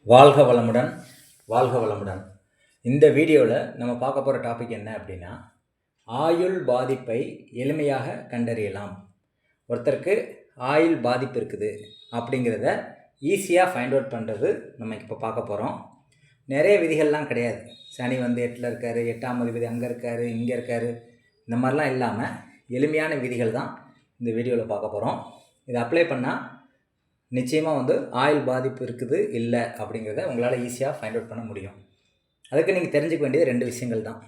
வாழ்க வளமுடன், வாழ்க வளமுடன். இந்த வீடியோவில் நம்ம பார்க்க போகிற டாபிக் என்ன அப்படின்னா, ஆயுள் பாதிப்பை எளிமையாக கண்டறியலாம். ஒருத்தருக்கு ஆயுள் பாதிப்பு இருக்குது அப்படிங்கிறத ஈஸியாக ஃபைண்ட் அவுட் பண்ணுறது நம்ம இப்போ பார்க்க போகிறோம். நிறைய விதிகள்லாம் கிடையாது. சனி வந்து 8ல் இருக்கார், 8ஆம் அதிபதி அங்கே இருக்கார், இங்கே இருக்கார், இந்த மாதிரிலாம் இல்லாமல் எளிமையான விதிகள் தான் இந்த வீடியோவில் பார்க்க போகிறோம். இதை அப்ளை பண்ணால் நிச்சயமாக வந்து ஆயுள் பாதிப்பு இருக்குது இல்லை அப்படிங்கிறத உங்களால் ஈஸியாக ஃபைண்ட் அவுட் பண்ண முடியும். அதுக்கு நீங்கள் தெரிஞ்சுக்க வேண்டியது 2 விஷயங்கள் தான்.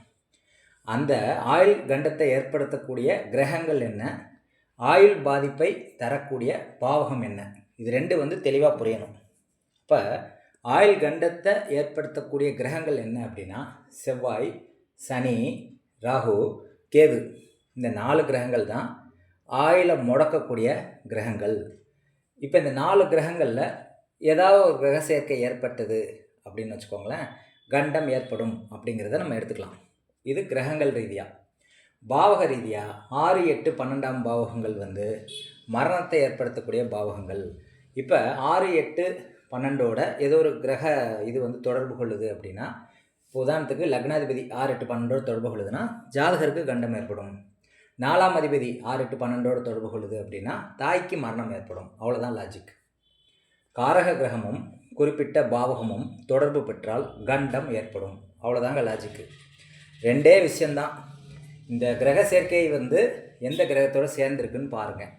அந்த ஆயுள் கண்டத்தை ஏற்படுத்தக்கூடிய கிரகங்கள் என்ன, ஆயுள் பாதிப்பை தரக்கூடிய பாவகம் என்ன, இது 2 வந்து தெளிவாக புரியணும். இப்போ ஆயுள் கண்டத்தை ஏற்படுத்தக்கூடிய கிரகங்கள் என்ன அப்படின்னா, செவ்வாய், சனி, ராகு, கேது, இந்த 4 கிரகங்கள் தான் ஆயுளை முடக்கக்கூடிய கிரகங்கள். இப்போ இந்த 4 கிரகங்களில் ஏதாவது ஒரு கிரக சேர்க்கை ஏற்பட்டது அப்படின்னு வச்சுக்கோங்களேன், கண்டம் ஏற்படும் அப்படிங்கிறத நம்ம எடுத்துக்கலாம். இது கிரகங்கள் ரீதியாக. பாவக ரீதியாக 6, 8, 12ஆம் பாவகங்கள் வந்து மரணத்தை ஏற்படுத்தக்கூடிய பாவகங்கள். இப்போ 6, 8, 12ஓட ஏதோ ஒரு கிரக இது வந்து தொடர்பு கொள்ளுது அப்படின்னா, உதாரணத்துக்கு லக்னாதிபதி 6, 8, 12ஓட தொடர்பு கொள்ளுதுன்னா ஜாதகருக்கு கண்டம் ஏற்படும். 4ஆம் அதிபதி 6, 8, 12ஓட தொடர்பு கொள்ளுது அப்படின்னா தாய்க்கு மரணம் ஏற்படும். அவ்வளோதான் லாஜிக். காரக கிரகமும் குறிப்பிட்ட பாவகமும் தொடர்பு பெற்றால் கண்டம் ஏற்படும். அவ்வளோதாங்க லாஜிக்கு. 2 விஷயந்தான். இந்த கிரக சேர்க்கை வந்து எந்த கிரகத்தோடு சேர்ந்துருக்குன்னு பாருங்கள்.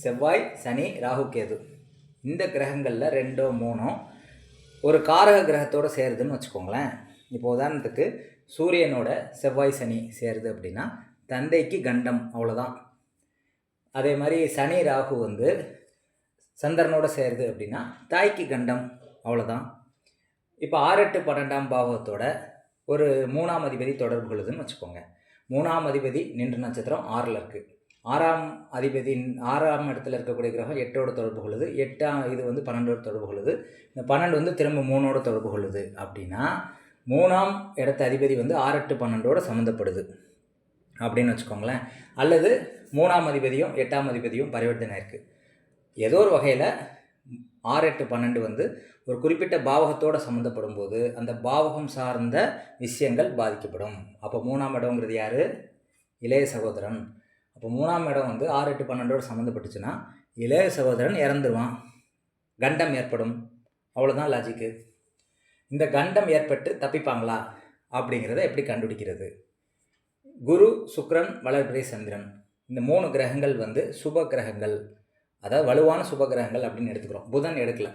செவ்வாய், சனி, ராகு, கேது, இந்த கிரகங்களில் 2, 3 ஒரு காரக கிரகத்தோடு சேருதுன்னு வச்சுக்கோங்களேன். இப்போ உதாரணத்துக்கு சூரியனோட செவ்வாய், சனி சேருது அப்படின்னா தந்தைக்கு கண்டம், அவ்வளோதான். அதே மாதிரி சனி, ராகு வந்து சந்திரனோட சேருது அப்படின்னா தாய்க்கு கண்டம், அவ்வளோதான். இப்போ 6, 8, 12ஆம் பாவகத்தோட ஒரு 3ஆம் அதிபதி தொடர்பு கொள்ளுதுன்னு வச்சுக்கோங்க. 3ஆம் அதிபதி நின்ற நட்சத்திரம் 6ல் இருக்குது. 6ஆம் அதிபதி 6ஆம் இடத்துல இருக்கக்கூடிய கிரகம் 8ஓட தொடர்பு கொள்ளுது. 8ஆம் இது வந்து 12ஓட தொடர்பு கொள்ளுது. இந்த 12 வந்து திரும்ப 3ஓட தொடர்பு கொள்ளுது அப்படின்னா 3ஆம் இடத்து அதிபதி வந்து 6, 8, 12ஓட சம்மந்தப்படுது அப்படின்னு வச்சுக்கோங்களேன். அல்லது 3ஆம் அதிபதியும் 8ஆம் அதிபதியும் பரிவர்த்தனை இருக்குது. ஏதோ ஒரு வகையில் 6, 8, 12 வந்து ஒரு குறிப்பிட்ட பாவகத்தோடு சம்மந்தப்படும் போது அந்த பாவகம் சார்ந்த விஷயங்கள் பாதிக்கப்படும். அப்போ 3ஆம் இடங்கிறது யார்? இளைய சகோதரன். அப்போ 3ஆம் இடம் வந்து 6, 8, 12ஓடு சம்மந்தப்பட்டுச்சுன்னா இளைய சகோதரன் இறந்துருவான், கண்டம் ஏற்படும். அவ்வளோதான் லாஜிக்கு. இந்த கண்டம் ஏற்பட்டு தப்பிப்பாங்களா அப்படிங்கிறத எப்படி கண்டுபிடிக்கிறது? குரு, சுக்கிரன், வளர்பிறை, சந்திரன், இந்த 3 கிரகங்கள் வந்து சுப கிரகங்கள், அதாவது வலுவான சுப கிரகங்கள் அப்படின்னு எடுத்துக்கிறோம். புதன் எடுக்கல,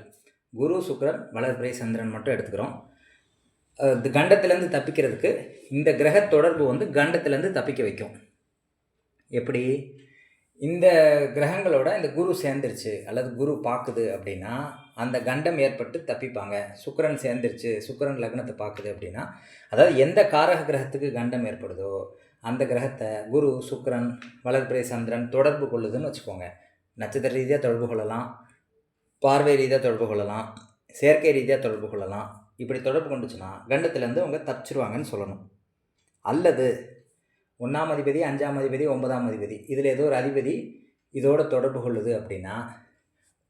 குரு, சுக்கிரன், வளர்பிறை, சந்திரன் மட்டும் எடுத்துக்கிறோம். கண்டத்திலேருந்து தப்பிக்கிறதுக்கு இந்த கிரக தொடர்பு வந்து கண்டத்திலேருந்து தப்பிக்க வைக்கும். எப்படி? இந்த கிரகங்களோட இந்த குரு சேர்ந்துருச்சு அல்லது குரு பார்க்குது அப்படின்னா அந்த கண்டம் ஏற்பட்டு தப்பிப்பாங்க. சுக்கிரன் சேர்ந்துருச்சு, சுக்கிரன் லக்னத்தை பார்க்குது அப்படின்னா, அதாவது எந்த காரக கிரகத்துக்கு கண்டம் ஏற்படுதோ அந்த கிரகத்தை குரு, சுக்கிரன், வளர்பிறை, சந்திரன் தொடர்பு கொள்ளுதுன்னு வச்சுக்கோங்க. நட்சத்திர ரீதியாக தொடர்பு கொள்ளலாம், பார்வை ரீதியாக தொடர்பு கொள்ளலாம், செயற்கை ரீதியாக தொடர்பு கொள்ளலாம். இப்படி தொடர்பு கொண்டுச்சுன்னா கண்டத்திலேருந்து அவங்க தப்பிச்சிருவாங்கன்னு சொல்லணும். அல்லது 1ஆம் அதிபதி, 5ஆம் அதிபதி, 9ஆம் அதிபதி, இதில் ஏதோ ஒரு அதிபதி இதோட தொடர்பு கொள்ளுது அப்படின்னா,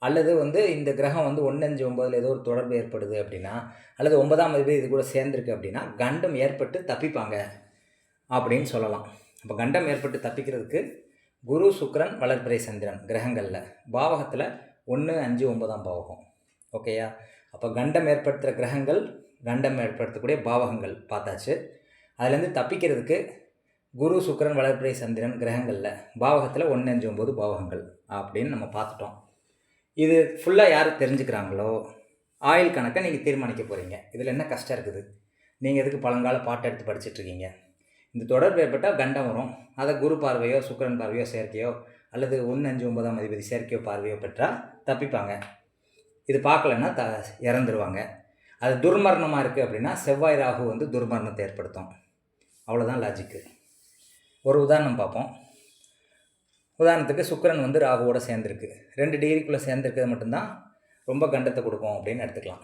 அல்லது வந்து இந்த கிரகம் வந்து 1, 5, 9 ஏதோ ஒரு தொடர்பு ஏற்படுது அப்படின்னா, அல்லது 9ஆம் அதிபதி இது கூட சேர்ந்துருக்கு அப்படின்னா கண்டம் ஏற்பட்டு தப்பிப்பாங்க அப்படின்னு சொல்லலாம். அப்போ கண்டம் ஏற்பட்டு தப்பிக்கிறதுக்கு குரு, சுக்கிரன், வளர்பிறை, சந்திரன் கிரகங்களில் பாவகத்தில் 1, 5, 9ஆம் பாவகம். ஓகேயா? அப்போ கண்டம் ஏற்படுத்துகிற கிரகங்கள், கண்டம் ஏற்படுத்தக்கூடிய பாவகங்கள் பார்த்தாச்சு. அதுலேருந்து தப்பிக்கிறதுக்கு குரு, சுக்கிரன், வளர்பிறை, சந்திரன் கிரகங்களில் பாவகத்தில் 1, 5, 9 பாவகங்கள் அப்படின்னு நம்ம பார்த்துட்டோம். இது ஃபுல்லாக யார் தெரிஞ்சுக்கிறாங்களோ ஆயுள் கணக்கை நீங்கள் தீர்மானிக்க போகிறீங்க. இதில் என்ன கஷ்டம் இருக்குது? நீங்கள் எதுக்கு பழங்கால பாட்டை எடுத்து படிச்சுட்ருக்கீங்க? இந்த தொடர்பு ஏற்பட்டால் கண்டம் வரும். அதை குரு பார்வையோ, சுக்கிரன் பார்வையோ, செயற்கையோ, அல்லது 1, 5, 9ஆம் அதிபதி செயற்கையோ பார்வையோ பெற்றால் தப்பிப்பாங்க. இது பார்க்கலன்னா இறந்துருவாங்க. அது துர்மரணமாக இருக்குது அப்படின்னா செவ்வாய், ராகு வந்து துர்மரணத்தை ஏற்படுத்தும். அவ்வளோதான் லாஜிக்கு. ஒரு உதாரணம் பார்ப்போம். உதாரணத்துக்கு சுக்கிரன் வந்து ராகுவோட சேர்ந்துருக்கு, 2 டிகிரிக்குள்ளே சேர்ந்துருக்கிறது மட்டும்தான் ரொம்ப கண்டத்தை கொடுக்கும் அப்படின்னு எடுத்துக்கலாம்.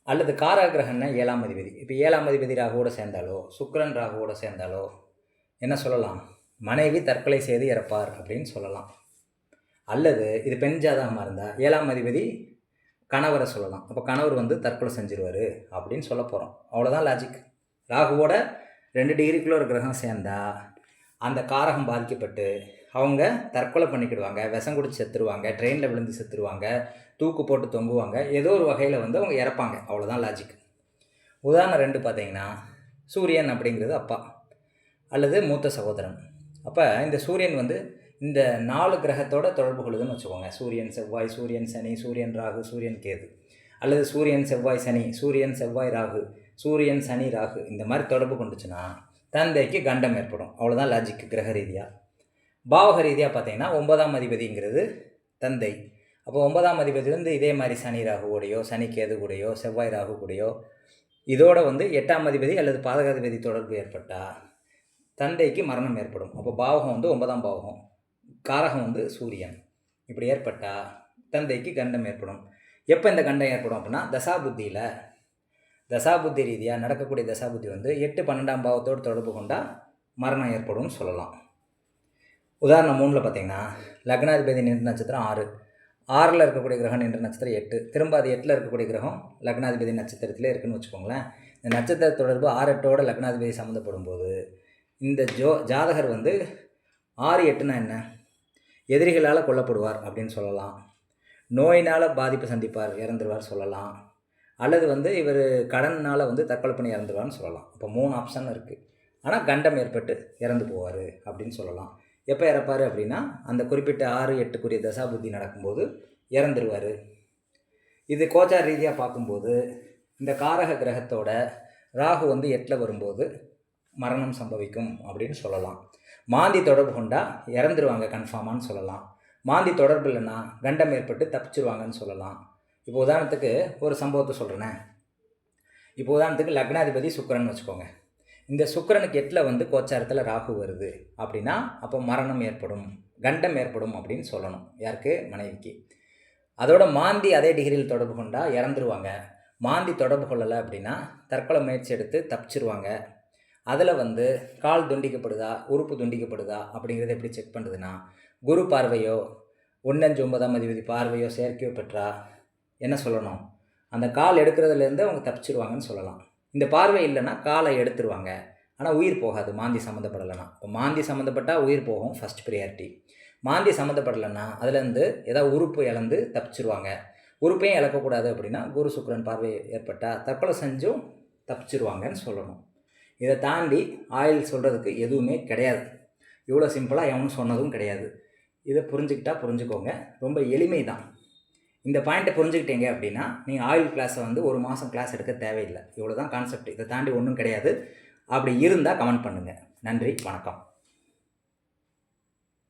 அல்லது காரக கிரகம்னா 7ஆம் அதிபதி. இப்போ 7ஆம் அதிபதி ராகுவோட சேர்ந்தாலோ, சுக்கிரன் ராகுவோட சேர்ந்தாலோ என்ன சொல்லலாம்? மனைவி தற்கொலை செய்து இறப்பார் அப்படின்னு சொல்லலாம். அல்லது இது பெண் ஜாதகமாக இருந்தால் 7ஆம் அதிபதி கணவரை சொல்லலாம். அப்போ கணவர் வந்து தற்கொலை செஞ்சிருவார் அப்படின்னு சொல்ல போகிறோம். அவ்வளோதான் லாஜிக். ராகுவோட 2 டிகிரிக்குள்ள ஒரு கிரகம் சேர்ந்தா அந்த காரகம் பாதிக்கப்பட்டு அவங்க தற்கொலை பண்ணிக்கிடுவாங்க, விஷம் குடிச்சு செத்துருவாங்க, ட்ரெயினில் விழுந்து செத்துருவாங்க, தூக்கு போட்டு தொங்குவாங்க, ஏதோ ஒரு வகையில் வந்து அவங்க இறப்பாங்க. அவ்வளோதான் லாஜிக். உதாரணம் 2 பார்த்தீங்கன்னா, சூரியன் அப்படிங்கிறது அப்பா அல்லது மூத்த சகோதரன். அப்போ இந்த சூரியன் வந்து இந்த 4 கிரகத்தோட தொடர்பு கொள்ளுதுன்னு வச்சுக்கோங்க. சூரியன் செவ்வாய், சூரியன் சனி, சூரியன் ராகு, சூரியன் கேது, அல்லது சூரியன் செவ்வாய் சனி, சூரியன் செவ்வாய் ராகு, சூரியன் சனி ராகு, இந்த மாதிரி தொடர்பு கொண்டுச்சுன்னா தந்தைக்கு கண்டம் ஏற்படும். அவ்வளோதான் லாஜிக் கிரக ரீதியாக. பாவக ரீதியாக பார்த்தீங்கன்னா 9ஆம் அதிபதிங்கிறது தந்தை. அப்போ 9ஆம் அதிபதி வந்து இதே மாதிரி சனி ராகு கூடையோ, சனி கேது கூடையோ, செவ்வாய் ராகு கூடையோ, இதோட வந்து 8ஆம் அதிபதி அல்லது பாதகாதிபதி தொடர்பு ஏற்பட்டால் தந்தைக்கு மரணம் ஏற்படும். அப்போ பாவகம் வந்து 9ஆம் பாவகம், காரகம் வந்து சூரியன். இப்படி ஏற்பட்டால் தந்தைக்கு கண்டம் ஏற்படும். எப்போ இந்த கண்டம் ஏற்படும் அப்படின்னா தசாபுத்தி ரீதியாக நடக்கக்கூடிய தசாபுத்தி வந்து 8, 12ஆம் பாவத்தோடு தொடர்பு கொண்டால் மரணம் ஏற்படும் சொல்லலாம். உதாரணம் 3 பார்த்தீங்கன்னா, லக்னாதிபதி நின்ற நட்சத்திரம் 6, 6ல் இருக்கக்கூடிய கிரகம் நின்ற நட்சத்திரம் 8, திரும்ப அது 8ல் இருக்கக்கூடிய கிரகம் லக்னாதிபதி நட்சத்திரத்திலே இருக்குதுன்னு வச்சுக்கோங்களேன். இந்த நட்சத்திர தொடர்பு 6, 8ஓட லக்னாதிபதி சம்மந்தப்படும் போது இந்த ஜாதகர் வந்து 6, 8னா என்ன? எதிரிகளால் கொல்லப்படுவார் அப்படின்னு சொல்லலாம், நோயினால் பாதிப்பு சந்திப்பார், இறந்துருவார் சொல்லலாம், அல்லது வந்து இவர் கடனால் வந்து தற்கொலை பண்ணி இறந்துருவார்னு சொல்லலாம். இப்போ 3 ஆப்ஷன் இருக்குது. ஆனால் கண்டம் ஏற்பட்டு இறந்து போவார் அப்படின்னு சொல்லலாம். எப்போ இறப்பார் அப்படின்னா அந்த குறிப்பிட்ட 6, 8க்குரிய தசாபுத்தி நடக்கும்போது இறந்துருவார். இது கோச்சார ரீதியாக பார்க்கும்போது இந்த காரக கிரகத்தோட ராகு வந்து 8ல் வரும்போது மரணம் சம்பவிக்கும் அப்படின்னு சொல்லலாம். மாந்தி தொடர்பு கொண்டால் இறந்துருவாங்க கன்ஃபார்மான்னு சொல்லலாம். மாந்தி தொடர்பு இல்லைன்னா கண்டம் ஏற்பட்டு தப்பிச்சிருவாங்கன்னு சொல்லலாம். இப்போ உதாரணத்துக்கு ஒரு சம்பவத்தை சொல்கிறேனே. இப்போ உதாரணத்துக்கு லக்னாதிபதி சுக்கிரன் வச்சுக்கோங்க. இந்த சுக்கிரனுக்கு 8ல் வந்து கோச்சாரத்தில் ராகு வருது அப்படின்னா அப்போ மரணம் ஏற்படும், கண்டம் ஏற்படும் அப்படின்னு சொல்லணும். யாருக்கு? மனைவிக்கு. அதோட மாந்தி அதே டிகிரியில் தொடர்பு கொண்டால் இறந்துருவாங்க. மாந்தி தொடர்பு கொள்ளலை அப்படின்னா தற்கொலை முயற்சி எடுத்து தப்பிச்சிருவாங்க. அதில் வந்து கால் துண்டிக்கப்படுதா, உறுப்பு துண்டிக்கப்படுதா அப்படிங்கிறத எப்படி செக் பண்ணுறதுன்னா, குரு பார்வையோ 1, 5, 9ஆம் அதிபதி பார்வையோ செயற்கையோ பெற்றா என்ன சொல்லணும்? அந்த கால் எடுக்கிறதுலேருந்து அவங்க தப்பிச்சிருவாங்கன்னு சொல்லலாம். இந்த பார்வை இல்லைன்னா காலை எடுத்துருவாங்க, ஆனால் உயிர் போகாது மாந்தி சம்மந்தப்படலைன்னா. இப்போ மாந்தி சம்மந்தப்பட்டால் உயிர் போகும், ஃபஸ்ட் ப்ரியாரிட்டி. மாந்தி சம்மந்தப்படலைன்னா அதுலேருந்து ஏதாவது உறுப்பு இழந்து தப்பிச்சிருவாங்க. உறுப்பையும் இழக்கக்கூடாது அப்படின்னா குரு சுக்கிரன் பார்வை ஏற்பட்டால் தற்கொலை செஞ்சும் தப்பிச்சிருவாங்கன்னு சொல்லணும். இதை தாண்டி ஆயில் சொல்கிறதுக்கு எதுவுமே கிடையாது. இவ்வளோ சிம்பிளாக எவனும் சொன்னதும் கிடையாது. இதை புரிஞ்சுக்கிட்டா புரிஞ்சுக்கோங்க, ரொம்ப எளிமை தான். இந்த பாயிண்ட்டை புரிஞ்சுக்கிட்டீங்க அப்படின்னா நீங்கள் ஆயில் கிளாஸை வந்து 1 மாதம் கிளாஸ் எடுக்க தேவையில்லை. இவ்வளோ தான் கான்செப்ட். இதை தாண்டி ஒன்றும் கிடையாது. அப்படி இருந்தால் கமெண்ட் பண்ணுங்கள். நன்றி, வணக்கம்.